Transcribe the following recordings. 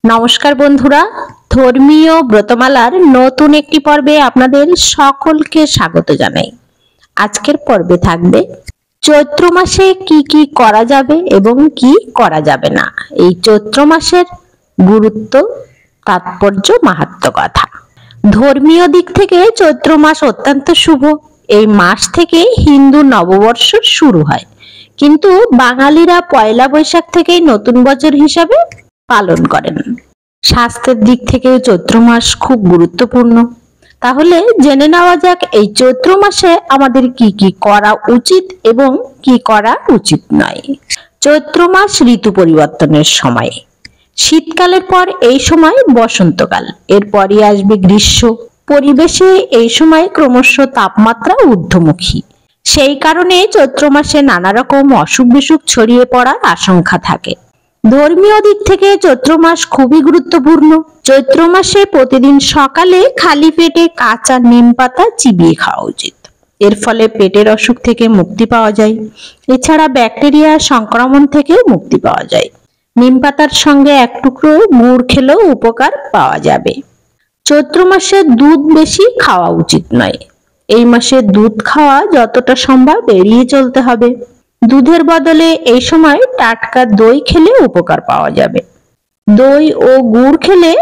নমস্কার বন্ধুরা, ধর্মীয় ব্রতমালার নতুন একটি পর্বে আপনাদের সকলকে স্বাগত জানাই। আজকের পর্বে থাকবে চৈত্র মাসে কি কি করা যাবে এবং কি করা যাবে না, এই চৈত্র মাসের গুরুত্ব, তাৎপর্য, মাহাত্ম্য কথা। ধর্মীয় দিক থেকে চৈত্র মাস অত্যন্ত শুভ। এই মাস থেকে হিন্দু নববর্ষ শুরু হয়, কিন্তু বাঙালিরা পয়লা বৈশাখ থেকেই নতুন বছর হিসাবে পালন করেন। স্বাস্থ্যের দিক থেকেও চৈত্র মাস খুব গুরুত্বপূর্ণ। তাহলে জেনে নেওয়া যাক এই চৈত্র মাসে আমাদের কি কি করা উচিত এবং কি করা উচিত নয়। চৈত্র মাস ঋতু পরিবর্তনের সময়। শীতকালের পর এই সময় বসন্তকাল, এরপরই আসবে গ্রীষ্ম। পরিবেশে এই সময় ক্রমশ তাপমাত্রা ঊর্ধ্বমুখী। সেই কারণে চৈত্র মাসে নানা রকম অসুখ বিসুখ ছড়িয়ে পড়ার আশঙ্কা থাকে। ধর্মীয় দিক থেকে চৈত্র মাস খুবই গুরুত্বপূর্ণ। চৈত্র মাসে প্রতিদিন সকালে খালি পেটে কাঁচা নিম পাতা চিবিয়ে খাওয়া উচিত। এর ফলে পেটের অসুখ থেকে মুক্তি পাওয়া যায়। এছাড়া ব্যাকটেরিয়া সংক্রমণ থেকে মুক্তি পাওয়া যায়। নিম পাতার সঙ্গে এক টুকরো গুড় খেলেও উপকার পাওয়া যাবে। চৈত্র মাসে দুধ বেশি খাওয়া উচিত নয়। এই মাসে দুধ খাওয়া যতটা সম্ভব এড়িয়ে চলতে হবে। দুধের বদলে এই সময় টাটকা দই খেলে উপকার পাওয়া যাবে। দই ও গুড় খেলে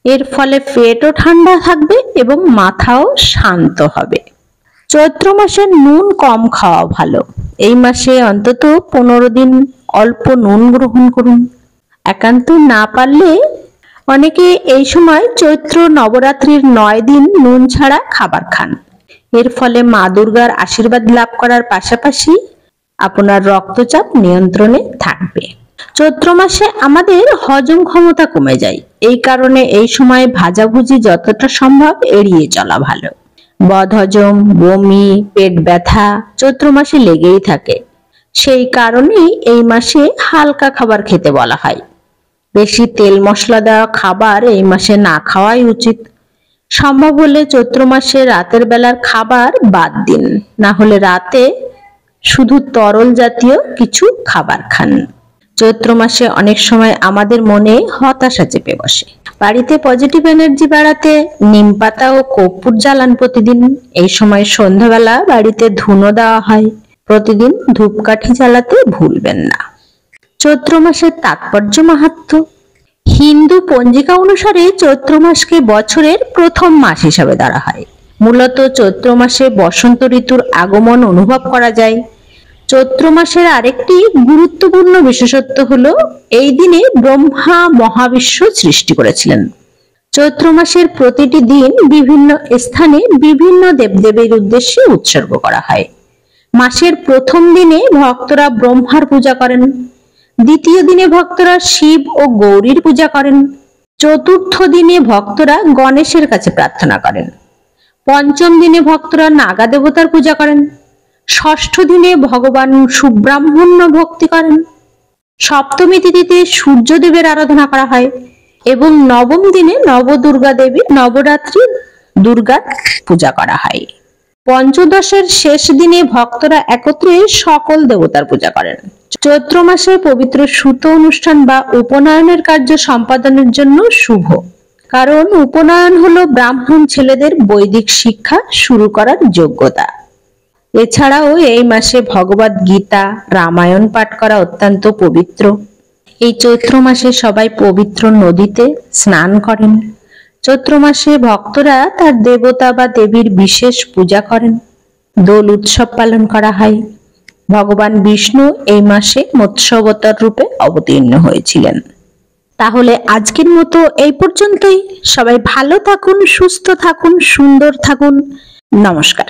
এর ফলে পেটও ঠান্ডা থাকবে এবং মাথাও শান্ত হবে। চৈত্র মাসে নুন কম খাওয়া ভালো। এই মাসে অন্তত 15 দিন অল্প নুন গ্রহণ করুন। একান্ত না পারলে অনেকে এই সময় চৈত্র নবরাত্রির 9 দিন নুন ছাড়া খাবার খান। এর ফলে মা দুর্গার আশীর্বাদ লাভ করার পাশাপাশি আপনার রক্তচাপ নিয়ন্ত্রণে থাকবে। চৈত্র মাসে আমাদের হজম ক্ষমতা কমে যায়। এই কারণে এই সময় ভাজাভুজি যতটা সম্ভব এড়িয়ে চলা ভালো। বদহজম, বমি, পেট ব্যথা চৈত্র মাসে লেগেই থাকে। সেই কারণেই এই মাসে হালকা খাবার খেতে বলা হয়। বেশি তেল মশলা দেওয়া খাবার এই মাসে না খাওয়াই উচিত। সম্ভব হলে চৈত্র মাসে রাতের বেলার খাবার বাদ দিন, না হলে রাতে শুধু তরল জাতীয় কিছু খাবার খান। চৈত্র মাসে অনেক সময় আমাদের মনে হতাশা চেপে বসে। বাড়িতে পজিটিভ এনার্জি বাড়াতে নিম পাতা ও কর্পূর জ্বালান প্রতিদিন। এই সময় সন্ধ্যাবেলা বাড়িতে ধুনো দেওয়া হয়। প্রতিদিন ধূপকাঠি জ্বালাতে ভুলবেন না। চৈত্র মাসের তাৎপর্য, মাহাত্ম্য। হিন্দু পঞ্জিকা অনুসারে চৈত্র মাসকে বছরের প্রথম মাস হিসাবে ধরা হয়। মূলত চৈত্র মাসে বসন্ত ঋতুর আগমন অনুভব করা যায়। চৈত্র মাসের আরেকটি গুরুত্বপূর্ণ বিশেষত্ব হলো এই দিনে ব্রহ্মা মহাবিশ্ব সৃষ্টি করেছিলেন। চৈত্র মাসের প্রতিটি দিন বিভিন্ন স্থানে বিভিন্ন দেবদেবীর উদ্দেশ্যে উৎসর্গ করা হয়। মাসের প্রথম দিনে ভক্তরা ব্রহ্মার পূজা করেন। দ্বিতীয় দিনে ভক্তরা শিব ও গৌরীর পূজা করেন। চতুর্থ দিনে ভক্তরা গণেশের কাছে প্রার্থনা করেন। পঞ্চম দিনে ভক্তরা নাগা দেবতার পূজা করেন। ষষ্ঠ দিনে ভগবান সুব্রহ্মণ্য ভক্তি করেন। সপ্তমী তিথিতে সূর্যদেবের আরাধনা করা হয় এবং নবম দিনে নবদুর্গা দেবী নবরাত্রি দুর্গার পূজা করা হয়। পঞ্চদশের শেষ দিনে ভক্তরা একত্রে সকল দেবতার পূজা করেন। চৈত্র মাসে পবিত্র সুত অনুষ্ঠান বা উপনয়নের কার্য সম্পাদনের জন্য শুভ, কারণ উপনয়ন হলো ব্রাহ্মণ ছেলেদের বৈদিক শিক্ষা শুরু করার যোগ্যতা। এছাড়াও এই মাসে ভগবদ গীতা, রামায়ণ পাঠ করা অত্যন্ত পবিত্র। এই চৈত্র মাসে সবাই পবিত্র নদীতে স্নান করেন। চৈত্র মাসে ভক্তরা তার দেবতা বা দেবীর বিশেষ পূজা করেন। দোল উৎসব পালন করা হয়। ভগবান বিষ্ণু এই মাসে মৎস্যাবতার রূপে অবতীর্ণ হয়েছিলেন। তাহলে আজকের মতো এই পর্যন্তই। সবাই ভালো থাকুন, সুস্থ থাকুন, সুন্দর থাকুন। নমস্কার।